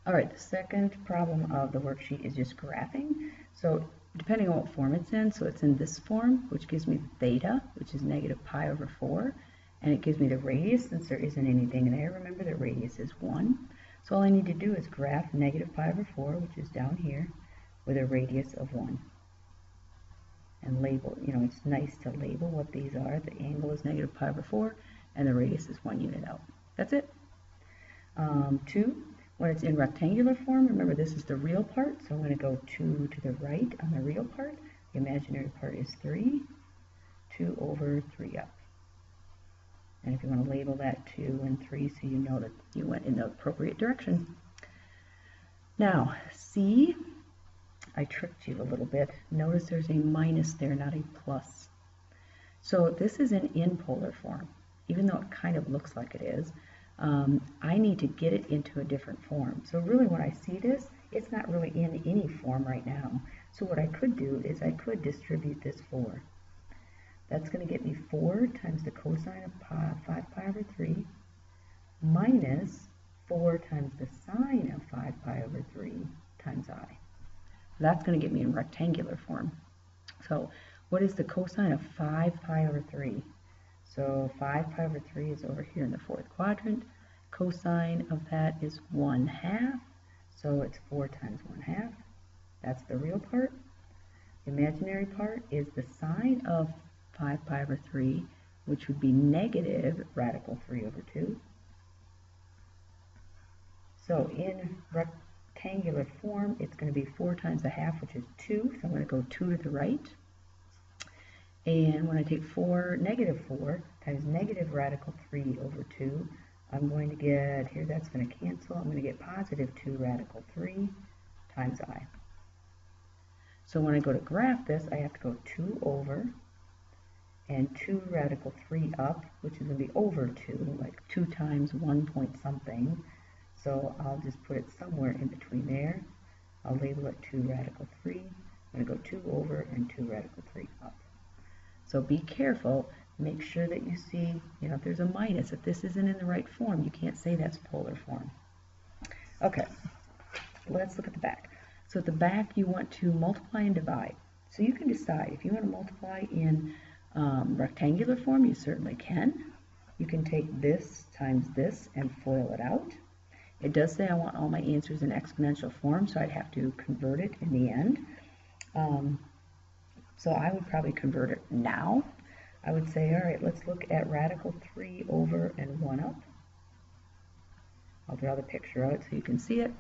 All right, the second problem of the worksheet is just graphing. So depending on what form it's in, so it's in this form, which gives me the theta, which is negative pi over 4, and it gives me the radius since there isn't anything there. Remember the radius is 1. So all I need to do is graph negative pi over 4, which is down here, with a radius of 1. And label, it's nice to label what these are. The angle is negative pi over 4, and the radius is 1 unit out. That's it. 2, when it's in rectangular form, remember this is the real part, so I'm going to go 2 to the right on the real part. The imaginary part is 3, 2 over 3 up. And if you want to label that 2 and 3 so you know that you went in the appropriate direction. Now, C, I tricked you a little bit. Notice there's a minus there, not a plus. So this is in polar form, even though it kind of looks like it is. I need to get it into a different form. So really when I see this, it's not really in any form right now. So what I could do is I could distribute this 4. That's going to get me 4 times the cosine of 5 pi over 3 minus 4 times the sine of 5 pi over 3 times I. That's going to get me in rectangular form. So what is the cosine of 5 pi over 3? So 5 pi over 3 is over here in the 4th quadrant. Cosine of that is 1/2. So it's 4 times 1/2. That's the real part. The imaginary part is the sine of 5 pi over 3, which would be negative radical 3 over 2. So in rectangular form, it's going to be 4 times 1/2, which is 2. So I'm going to go 2 to the right. And when I take negative 4 times negative radical 3 over 2, I'm going to get, here that's going to cancel, I'm going to get positive 2 radical 3 times I. So when I go to graph this, I have to go 2 over and 2 radical 3 up, which is going to be over 2, like 2 times 1 point something. So I'll just put it somewhere in between there. I'll label it 2 radical 3. I'm going to go 2 over and 2 radical 3 up. So be careful. Make sure that you see, if there's a minus, if this isn't in the right form, you can't say that's polar form. Okay, let's look at the back. So at the back, you want to multiply and divide. So you can decide if you want to multiply in rectangular form, you certainly can. You can take this times this and FOIL it out. It does say I want all my answers in exponential form, so I'd have to convert it in the end. So I would probably convert it now. I would say, all right, let's look at radical 3 over and 1 up. I'll draw the picture of it so you can see it.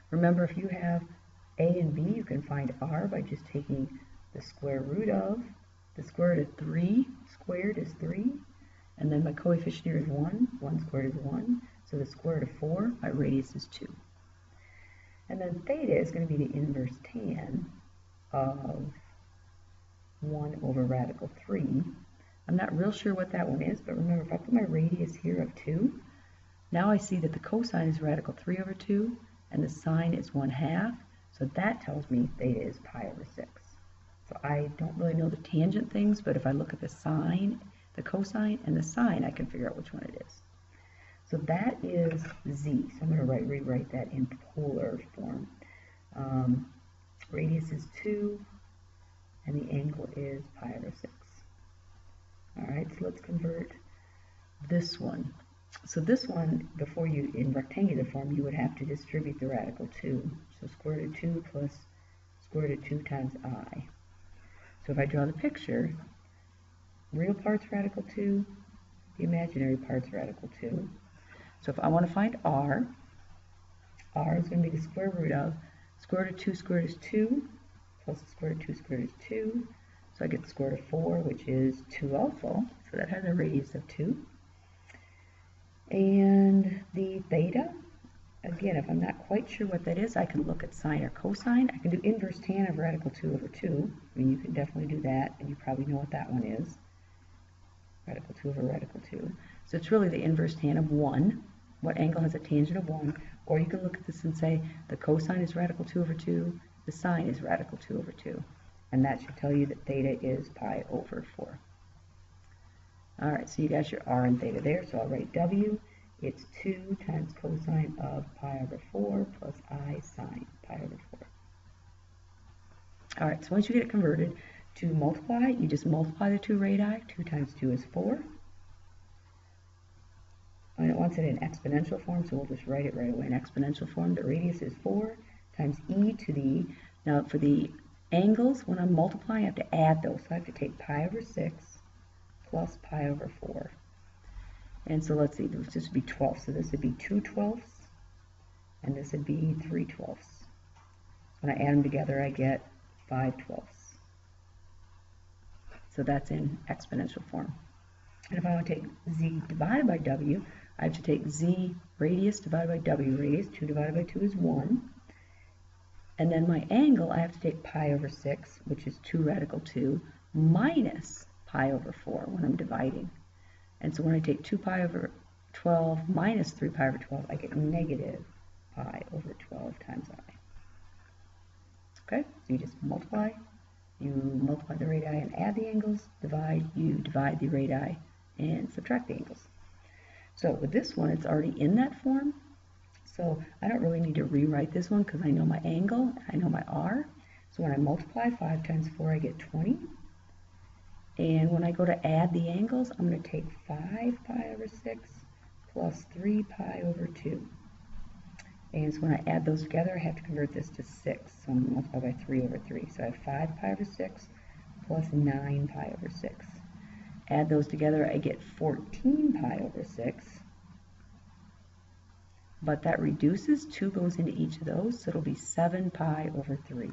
Remember, if you have a and b, you can find r by just taking the square root of, the square root of 3 squared is 3, and then my coefficient here is 1, 1 squared is 1, so the square root of 4, my radius is 2. And then theta is going to be the inverse tan of 1 over radical 3. I'm not real sure what that one is, but remember, if I put my radius here of 2, now I see that the cosine is radical 3 over 2, and the sine is 1/2, so that tells me theta is pi over 6. So I don't really know the tangent things, but if I look at the sine, the cosine, and the sine, I can figure out which one it is. So that is z. So I'm going to rewrite that in polar form. Radius is 2, and the angle is pi over 6. All right, so let's convert this one. So this one, before you, in rectangular form, you would have to distribute the radical 2. So square root of 2 plus square root of 2 times I. So if I draw the picture, real part's radical 2, the imaginary part's radical 2. So if I want to find r is going to be the square root of square root of 2 squared is 2, plus the square root of 2 squared is 2. So I get the square root of 4, which is 2 also. So that has a radius of 2. And the theta, again, if I'm not quite sure what that is, I can look at sine or cosine. I can do inverse tan of radical 2 over 2. I mean, you can definitely do that, and you probably know what that one is. Radical 2 over radical 2. So it's really the inverse tan of 1. What angle has a tangent of 1? Or you can look at this and say the cosine is radical 2 over 2, the sine is radical 2 over 2. And that should tell you that theta is pi over 4. All right, so you got your r and theta there, so I'll write w it's 2 times cosine of pi over 4 plus I sine pi over 4. All right, so once you get it converted to multiply, you just multiply the two radii. 2 times 2 is 4. And it wants it in exponential form, so we'll just write it right away in exponential form. The radius is 4 times e to the, now for the angles, when I'm multiplying, I have to add those. So I have to take pi over 6 plus pi over 4. And so let's see, this would be 12. So this would be 2/12, and this would be 3/12. When I add them together, I get 5/12. So that's in exponential form. And if I want to take z divided by w, I have to take z radius divided by w radius. 2 divided by 2 is 1. And then my angle, I have to take pi over 6, which is 2 radical 2, minus pi over 4 when I'm dividing. And so when I take 2 pi over 12 minus 3 pi over 12, I get negative pi over 12 times I. Okay, so you just multiply. You multiply the radii and add the angles. You divide the radii and subtract the angles. So with this one, it's already in that form. So I don't really need to rewrite this one because I know my angle, I know my r. So when I multiply 5 times 4, I get 20. And when I go to add the angles, I'm going to take 5 pi over 6 plus 3 pi over 2. And so when I add those together, I have to convert this to 6. So I'm going to multiply by 3 over 3. So I have 5 pi over 6 plus 9 pi over 6. Add those together, I get 14 pi over 6. But that reduces, 2 goes into each of those, so it'll be 7 pi over 3.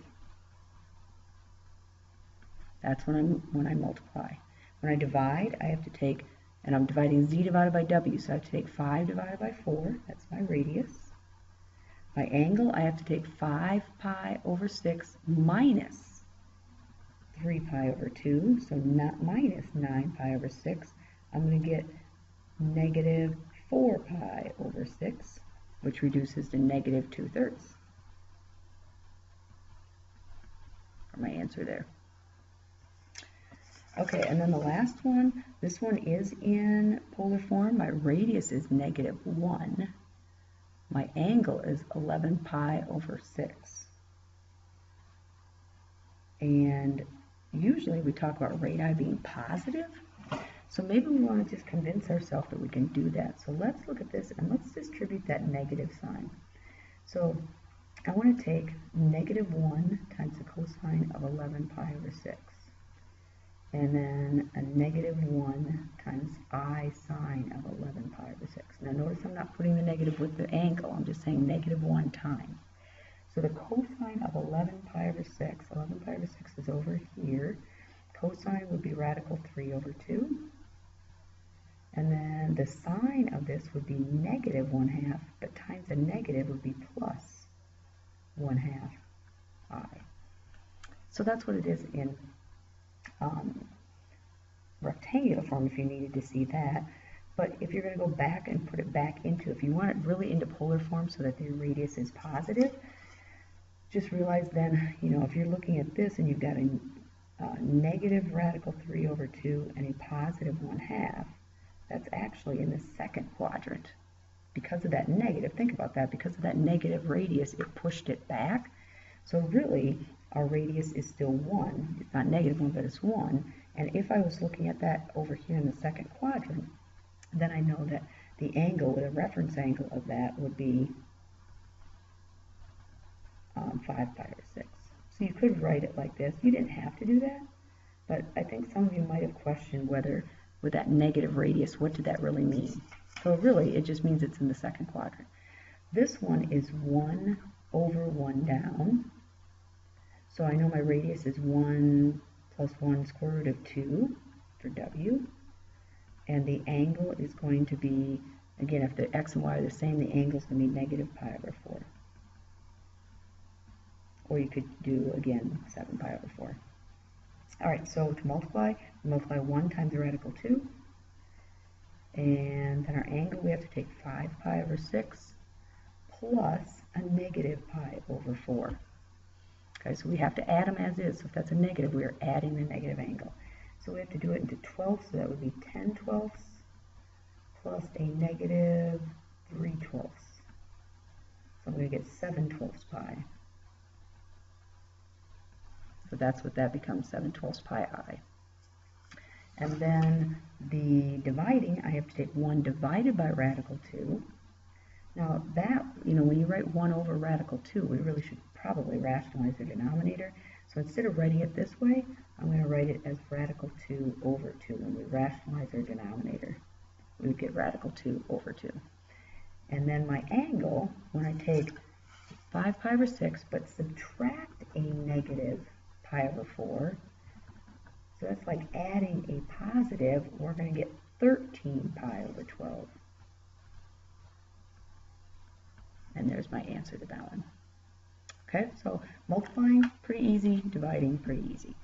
That's when I multiply. When I divide, I have to take, and I'm dividing z divided by w, so I have to take 5 divided by 4, that's my radius. My angle, I have to take 5 pi over 6 minus 3 pi over 2, so not minus 9 pi over 6. I'm going to get negative 4 pi over 6, which reduces to negative 2/3 for my answer there. Okay, and then the last one, this one is in polar form. My radius is negative 1. My angle is 11 pi over 6. And usually we talk about radii being positive. So maybe we want to just convince ourselves that we can do that. So let's look at this and let's distribute that negative sign. So I want to take negative 1 times the cosine of 11 pi over 6. And then a negative 1 times I sine of 11 pi over 6. Now notice I'm not putting the negative with the angle. I'm just saying negative 1 times. So the cosine of 11 pi over 6, 11 pi over 6 is over here. Cosine would be radical 3 over 2. And then the sine of this would be negative 1/2, but times a negative would be plus 1/2 I. So that's what it is in rectangular form if you needed to see that. But if you're going to go back and put it back into, if you want it really into polar form so that the radius is positive, just realize then, you know, if you're looking at this and you've got a negative radical 3 over 2 and a positive 1/2, that's actually in the second quadrant. Because of that negative, think about that, because of that negative radius, it pushed it back. So really, our radius is still 1. It's not negative 1, but it's 1. And if I was looking at that over here in the second quadrant, then I know that the angle, the reference angle of that would be 5 pi over 6. So you could write it like this. You didn't have to do that, but I think some of you might have questioned whether, with that negative radius, what did that really mean? So really, it just means it's in the second quadrant. This one is 1 over 1 down. So I know my radius is 1 plus 1 square root of 2 for W. And the angle is going to be, again, if the x and y are the same, the angle is going to be negative pi over 4. Or you could do, again, 7 pi over 4. All right, so to multiply 1 times the radical 2. And then our angle, we have to take 5 pi over 6 plus a negative pi over 4. Okay, so we have to add them as is. So if that's a negative, we are adding the negative angle. So we have to do it into 12ths, so that would be 10/12 plus a negative 3/12. So I'm going to get 7/12 pi. So that's what that becomes, 7/12 pi I. And then the dividing, I have to take 1 divided by radical 2. Now that, when you write 1 over radical 2, we really should probably rationalize the denominator. So instead of writing it this way, I'm going to write it as radical 2 over 2. When we rationalize our denominator, we would get radical 2 over 2. And then my angle, when I take 5 pi over 6, but subtract a negative pi over 4, so that's like adding a positive, we're going to get 13 pi over 12. And there's my answer to that one. Okay, so multiplying, pretty easy. Dividing, pretty easy.